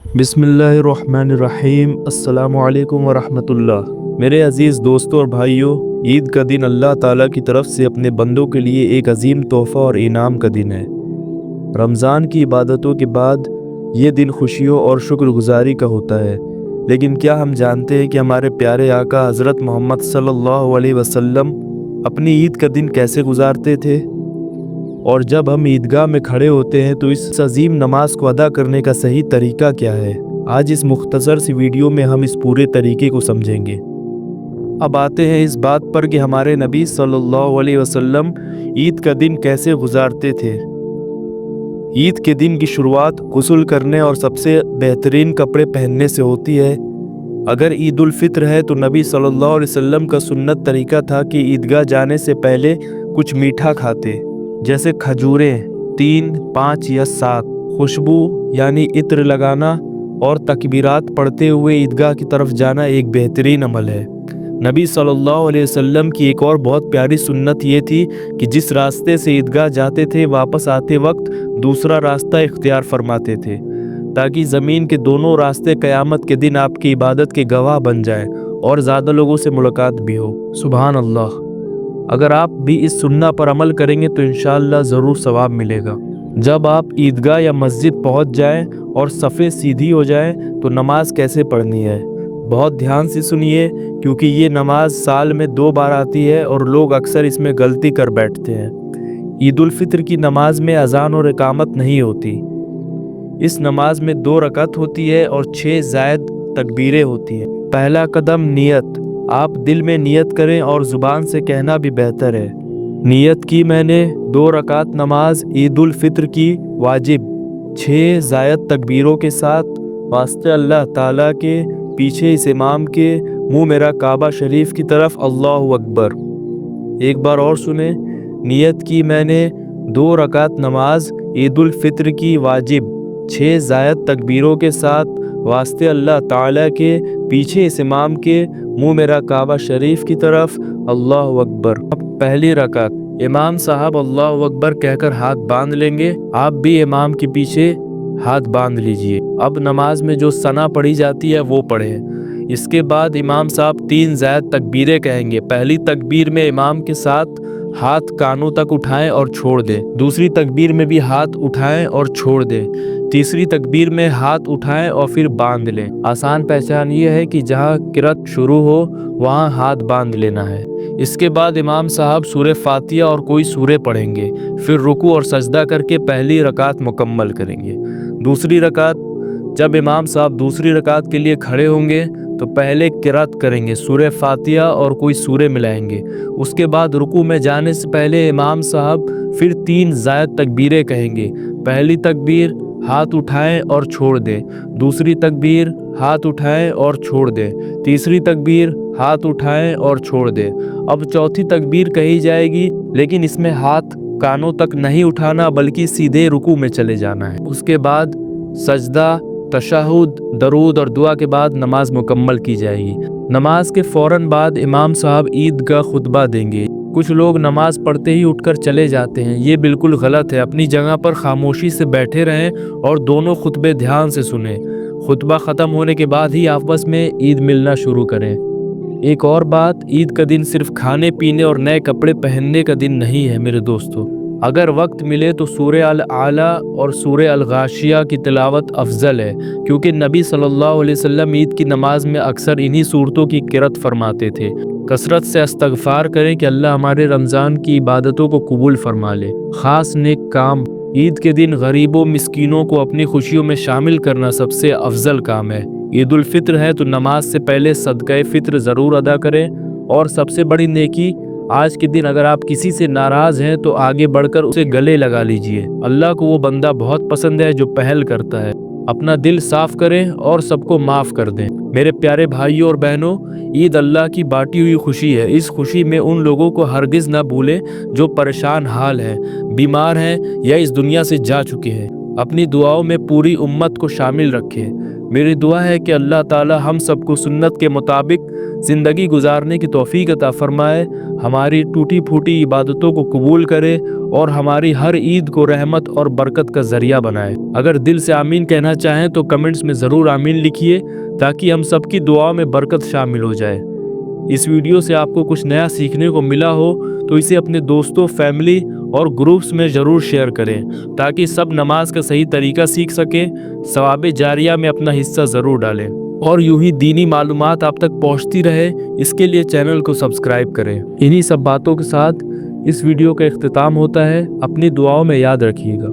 बिस्मिल्लाहिर्रहमानिर्रहीम। अस्सलामुअलैकुम वरहमतुल्लाह। मेरे अज़ीज़ दोस्तों और भाइयों, ईद का दिन अल्लाह ताला की तरफ से अपने बंदों के लिए एक अजीम तोहफ़ा और इनाम का दिन है। रमज़ान की इबादतों के बाद ये दिन खुशियों और शुक्रगुजारी का होता है। लेकिन क्या हम जानते हैं कि हमारे प्यारे आका हज़रत मोहम्मद सल्लल्लाहु अलैहि वसल्लम अपनी ईद का दिन कैसे गुजारते थे? और जब हम ईदगाह में खड़े होते हैं तो इस अजीम नमाज को अदा करने का सही तरीका क्या है? आज इस मुख्तसर सी वीडियो में हम इस पूरे तरीके को समझेंगे। अब आते हैं इस बात पर कि हमारे नबी सल्लल्लाहु अलैहि वसल्लम ईद का दिन कैसे गुजारते थे। ईद के दिन की शुरुआत गुस्ल करने और सबसे बेहतरीन कपड़े पहनने से होती है। अगर ईद उल फित्र है तो नबी सल्लल्लाहु अलैहि वसल्लम का सुन्नत तरीका था कि ईदगाह जाने से पहले कुछ मीठा खाते, जैसे खजूरें 3, 5 या 7, खुशबू यानी इत्र लगाना और तकबीरात पढ़ते हुए ईदगाह की तरफ जाना एक बेहतरीन अमल है। नबी सल्लल्लाहु अलैहि वसल्लम की एक और बहुत प्यारी सुन्नत ये थी कि जिस रास्ते से ईदगाह जाते थे वापस आते वक्त दूसरा रास्ता इख्तियार फरमाते थे, ताकि ज़मीन के दोनों रास्ते क़यामत के दिन आपकी इबादत के गवाह बन जाएं और ज़्यादा लोगों से मुलाकात भी हो। सुभान अल्लाह। अगर आप भी इस सुन्ना पर अमल करेंगे तो इंशाअल्लाह ज़रूर सवाब मिलेगा। जब आप ईदगाह या मस्जिद पहुंच जाएं और सफ़े सीधी हो जाए तो नमाज कैसे पढ़नी है, बहुत ध्यान से सुनिए, क्योंकि ये नमाज साल में 2 बार आती है और लोग अक्सर इसमें गलती कर बैठते हैं। ईद उल फित्र की नमाज में अजान और इकामत नहीं होती। इस नमाज में 2 रकात होती है और 6 ज़ायद तकबीरें होती हैं। पहला कदम नियत। आप दिल में नियत करें और ज़ुबान से कहना भी बेहतर है। नियत की मैंने 2 रकात नमाज ईद उल फित्र की वाजिब 6 ज़ायद तकबीरों के साथ वास्ते अल्लाह ताला के पीछे इस इमाम के मुँह मेरा काबा शरीफ की तरफ अल्लाहु अकबर। एक बार और सुने। नियत की मैंने 2 रकात नमाज ईद उल फित्र की वाजिब 6 ज़ायद तकबीरों के साथ वास्ते अल्लाह ताला के पीछे इस इमाम के मुँह मेरा काबा शरीफ की तरफ अल्लाहु अकबर। अब पहली रकात इमाम साहब अल्लाहु अकबर कहकर हाथ बांध लेंगे, आप भी इमाम के पीछे हाथ बांध लीजिए। अब नमाज में जो सना पढ़ी जाती है वो पढ़ें। इसके बाद इमाम साहब 3 ज़ायद तकबीरें कहेंगे। पहली तकबीर में इमाम के साथ हाथ कानों तक उठाएं और छोड़ दें। दूसरी तकबीर में भी हाथ उठाएं और छोड़ दें। तीसरी तकबीर में हाथ उठाएं और फिर बांध लें। आसान पहचान ये है कि जहाँ किरात शुरू हो वहाँ हाथ बांध लेना है। इसके बाद इमाम साहब सूरे फातिहा और कोई सूरे पढ़ेंगे, फिर रुकू और सजदा करके पहली रकात मुकम्मल करेंगे। दूसरी रकात जब इमाम साहब दूसरी रकात के लिए खड़े होंगे तो पहले किरात करेंगे, सूरे फातिहा और कोई सूरे मिलाएंगे। उसके बाद रुकू में जाने से पहले इमाम साहब फिर 3 ज़ायद तकबीरें कहेंगे। पहली तकबीर हाथ उठाएं और छोड़ दें। दूसरी तकबीर हाथ उठाएं और छोड़ दें। तीसरी तकबीर हाथ उठाएं और छोड़ दें। अब चौथी तकबीर कही जाएगी, लेकिन इसमें हाथ कानों तक नहीं उठाना बल्कि सीधे रुकू में चले जाना है। उसके बाद सजदा, तशहुद, दरूद और दुआ के बाद नमाज मुकम्मल की जाएगी। नमाज के फ़ौरन बाद इमाम साहब ईद का खुतबा देंगे। कुछ लोग नमाज पढ़ते ही उठकर चले जाते हैं, ये बिल्कुल गलत है। अपनी जगह पर खामोशी से बैठे रहें और दोनों खुतबे ध्यान से सुनें। खुतबा ख़त्म होने के बाद ही आपस में ईद मिलना शुरू करें। एक और बात, ईद का दिन सिर्फ खाने पीने और नए कपड़े पहनने का दिन नहीं है मेरे दोस्तों। अगर वक्त मिले तो सूरे अल आला और सूरे अल गाशिया की तिलावत अफजल है, क्योंकि नबी सल्लल्लाहु अलैहि वसल्लम ईद की नमाज में अक्सर इन्हीं सूरतों की किरत फरमाते थे। कसरत से इस्तगफार करें कि अल्लाह हमारे रमज़ान की इबादतों को कबूल फरमा ले। ख़ास नेक काम, ईद के दिन गरीबों मिस्कीनों को अपनी खुशियों में शामिल करना सबसे अफजल काम है। ईद उल फित्र है तो नमाज से पहले सदक़े फ़ित्र ज़रूर अदा करें। और सबसे बड़ी नेकी, आज के दिन अगर आप किसी से नाराज़ हैं तो आगे बढ़कर उसे गले लगा लीजिए। अल्लाह को वो बंदा बहुत पसंद है जो पहल करता है। अपना दिल साफ करें और सबको माफ़ कर दें। मेरे प्यारे भाइयों और बहनों, ईद अल्लाह की बांटी हुई खुशी है। इस खुशी में उन लोगों को हरगिज़ ना भूलें जो परेशान हाल हैं, बीमार हैं या इस दुनिया से जा चुके हैं। अपनी दुआओं में पूरी उम्मत को शामिल रखे। मेरी दुआ है कि अल्लाह ताला हम सबको सुन्नत के मुताबिक ज़िंदगी गुजारने की तौफीक अता फरमाए, हमारी टूटी फूटी इबादतों को कबूल करे और हमारी हर ईद को रहमत और बरकत का ज़रिया बनाए। अगर दिल से आमीन कहना चाहें तो कमेंट्स में ज़रूर आमीन लिखिए, ताकि हम सबकी दुआओं में बरकत शामिल हो जाए। इस वीडियो से आपको कुछ नया सीखने को मिला हो तो इसे अपने दोस्तों, फैमिली और ग्रुप्स में ज़रूर शेयर करें, ताकि सब नमाज का सही तरीका सीख सकें, सवाब जारिया में अपना हिस्सा ज़रूर डालें और यूं ही दीनी मालूमात आप तक पहुंचती रहे, इसके लिए चैनल को सब्सक्राइब करें। इन्हीं सब बातों के साथ इस वीडियो का इख्तिताम होता है। अपनी दुआओं में याद रखिएगा।